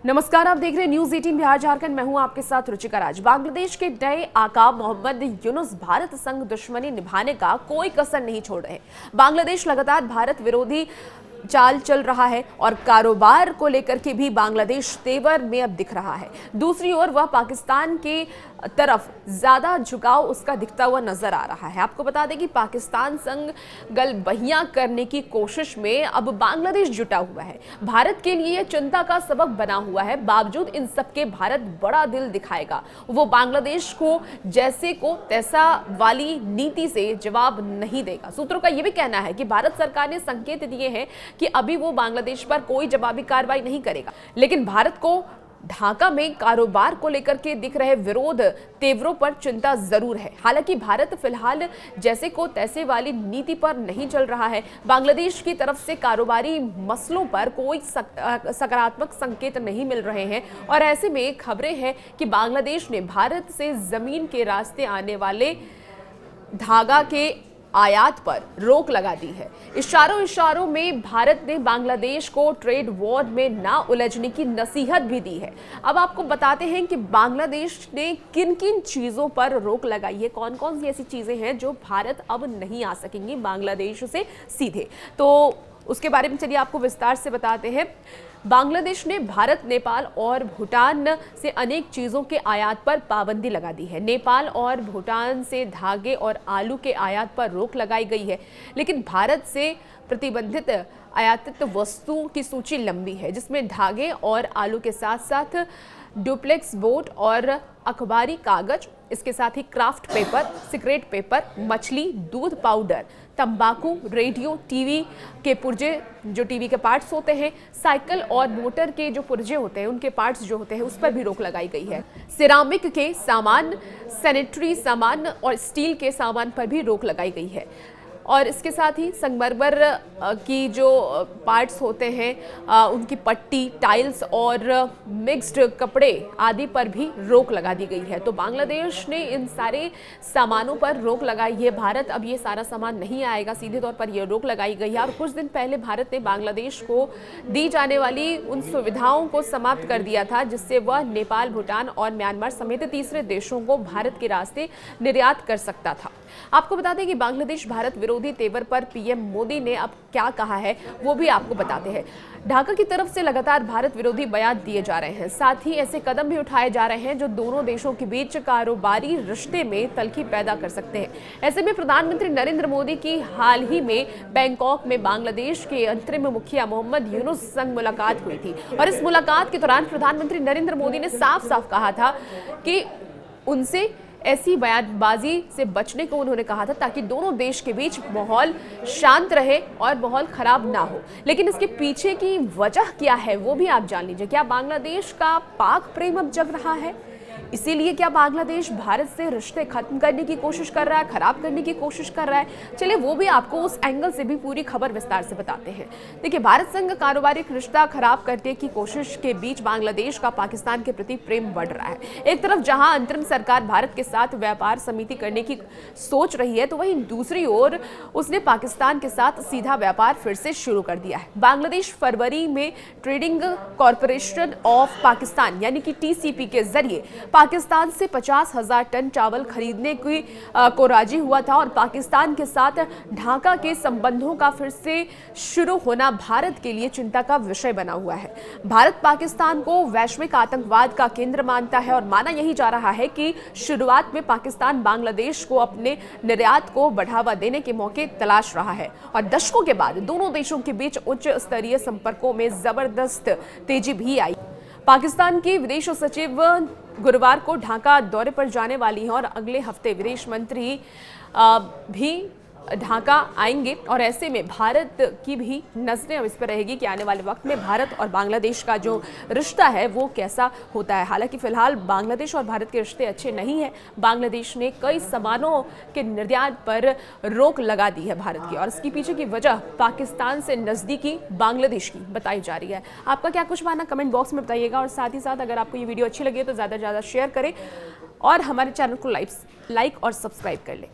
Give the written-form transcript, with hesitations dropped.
नमस्कार, आप देख रहे हैं न्यूज 18 बिहार झारखंड। मैं हूं आपके साथ रुचिका राज। बांग्लादेश के नए आका मोहम्मद यूनुस भारत संग दुश्मनी निभाने का कोई कसर नहीं छोड़ रहे। बांग्लादेश लगातार भारत विरोधी चाल चल रहा है और कारोबार को लेकर के भी बांग्लादेश तेवर में अब दिख रहा है। दूसरी ओर वह पाकिस्तान के तरफ ज्यादा झुकाव उसका दिखता हुआ नजर आ रहा है। आपको बता दें कि पाकिस्तान संग गलबहियां करने की कोशिश में अब बांग्लादेश जुटा हुआ है। भारत के लिए यह चिंता का सबब बना हुआ है। बावजूद इन सबके भारत बड़ा दिल दिखाएगा। वो बांग्लादेश को जैसे को तैसा वाली नीति से जवाब नहीं देगा। सूत्रों का यह भी कहना है कि भारत सरकार ने संकेत दिए हैं कि अभी वो बांग्लादेश पर कोई जवाबी कार्रवाई नहीं करेगा, लेकिन भारत को ढाका में कारोबार को लेकर के दिख रहे विरोध तेवरों पर चिंता जरूर है। हालांकि भारत फिलहाल जैसे को तैसे वाली नीति पर नहीं चल रहा है। बांग्लादेश की तरफ से कारोबारी मसलों पर कोई सकारात्मक संकेत नहीं मिल रहे हैं और ऐसे में खबरें हैं कि बांग्लादेश ने भारत से जमीन के रास्ते आने वाले धागा के आयात पर रोक लगा दी है। इशारों में भारत ने बांग्लादेश को ट्रेड वॉर में ना उलझने की नसीहत भी दी है। अब आपको बताते हैं कि बांग्लादेश ने किन किन चीजों पर रोक लगाई है, कौन कौन सी ऐसी चीजें हैं जो भारत अब नहीं आ सकेंगी बांग्लादेश से सीधे। तो उसके बारे में चलिए आपको विस्तार से बताते हैं। बांग्लादेश ने भारत, नेपाल और भूटान से अनेक चीज़ों के आयात पर पाबंदी लगा दी है। नेपाल और भूटान से धागे और आलू के आयात पर रोक लगाई गई है, लेकिन भारत से प्रतिबंधित आयातित वस्तुओं की सूची लंबी है, जिसमें धागे और आलू के साथ साथ डुप्लेक्स बोर्ड और अखबारी कागज, इसके साथ ही क्राफ्ट पेपर, सिगरेट पेपर, मछली, दूध पाउडर, तंबाकू, रेडियो, टीवी के पुर्जे, जो टीवी के पार्ट्स होते हैं, साइकिल और मोटर के जो पुर्जे होते हैं उनके पार्ट्स जो होते हैं उस पर भी रोक लगाई गई है। सिरामिक के सामान, सैनिटरी सामान और स्टील के सामान पर भी रोक लगाई गई है और इसके साथ ही संगमरमर की जो पार्ट्स होते हैं उनकी पट्टी, टाइल्स और मिक्स्ड कपड़े आदि पर भी रोक लगा दी गई है। तो बांग्लादेश ने इन सारे सामानों पर रोक लगाई है। भारत अब ये सारा सामान नहीं आएगा, सीधे तौर पर यह रोक लगाई गई है। और कुछ दिन पहले भारत ने बांग्लादेश को दी जाने वाली उन सुविधाओं को समाप्त कर दिया था जिससे वह नेपाल, भूटान और म्यांमार समेत तीसरे देशों को भारत के रास्ते निर्यात कर सकता था। आपको बता दें कि बांग्लादेश भारत विरोधी तेवर पर पीएम मोदी ने अब क्या कहा है वो भी आपको बताते हैं। ढाका की तरफ से लगातार भारत विरोधी बयान दिए जा रहे हैं, साथ ही ऐसे कदम भी उठाए जा रहे हैं जो दोनों देशों के बीच कारोबारी रिश्ते में तल्खी पैदा कर सकते हैं। ऐसे में प्रधानमंत्री नरेंद्र मोदी की हाल ही में बैंकॉक में बांग्लादेश के अंतरिम मुखिया मोहम्मद यूनुस संग मुलाकात हुई थी और इस मुलाकात के दौरान प्रधानमंत्री नरेंद्र मोदी ने साफ साफ कहा था कि उनसे ऐसी बयानबाजी से बचने को उन्होंने कहा था ताकि दोनों देश के बीच माहौल शांत रहे और माहौल खराब ना हो। लेकिन इसके पीछे की वजह क्या है वो भी आप जान लीजिए। क्या बांग्लादेश का पाक प्रेम अब जग रहा है? इसीलिए क्या बांग्लादेश भारत से रिश्ते खत्म करने की कोशिश कर रहा है, खराब करने की कोशिश कर रहा है? चलिए वो भी आपको उस एंगल से भी पूरी खबर विस्तार से बताते हैं। देखिए, भारत संग कारोबारिक रिश्ता खराब करने की कोशिश के बीच बांग्लादेश का पाकिस्तान के प्रति प्रेम बढ़ रहा है। एक तरफ जहां अंतरिम सरकार भारत के साथ व्यापार समिति करने की सोच रही है, तो वहीं दूसरी ओर उसने पाकिस्तान के साथ सीधा व्यापार फिर से शुरू कर दिया है। बांग्लादेश फरवरी में ट्रेडिंग कॉरपोरेशन ऑफ पाकिस्तान यानी कि TCP के जरिए पाकिस्तान से 50,000 टन चावल खरीदने को राजी हुआ था और पाकिस्तान के साथ ढाका के संबंधों का फिर से शुरू होना भारत के लिए चिंता का विषय बना हुआ है। भारत पाकिस्तान को वैश्विक आतंकवाद का केंद्र मानता है और माना यही जा रहा है कि शुरुआत में पाकिस्तान बांग्लादेश को अपने निर्यात को बढ़ावा देने के मौके तलाश रहा है और दशकों के बाद दोनों देशों के बीच उच्च स्तरीय संपर्कों में जबरदस्त तेजी भी आई। पाकिस्तान की विदेश सचिव गुरुवार को ढाका दौरे पर जाने वाली हैं और अगले हफ्ते विदेश मंत्री भी ढाका आएंगे और ऐसे में भारत की भी नजरें अब इस पर रहेगी कि आने वाले वक्त में भारत और बांग्लादेश का जो रिश्ता है वो कैसा होता है। हालांकि फिलहाल बांग्लादेश और भारत के रिश्ते अच्छे नहीं हैं। बांग्लादेश ने कई सामानों के निर्यात पर रोक लगा दी है भारत की और इसके पीछे की वजह पाकिस्तान से नजदीकी बांग्लादेश की बताई जा रही है। आपका क्या कुछ मानना कमेंट बॉक्स में बताइएगा और साथ ही साथ अगर आपको ये वीडियो अच्छी लगे तो ज़्यादा से ज़्यादा शेयर करें और हमारे चैनल को लाइक और सब्सक्राइब कर लें।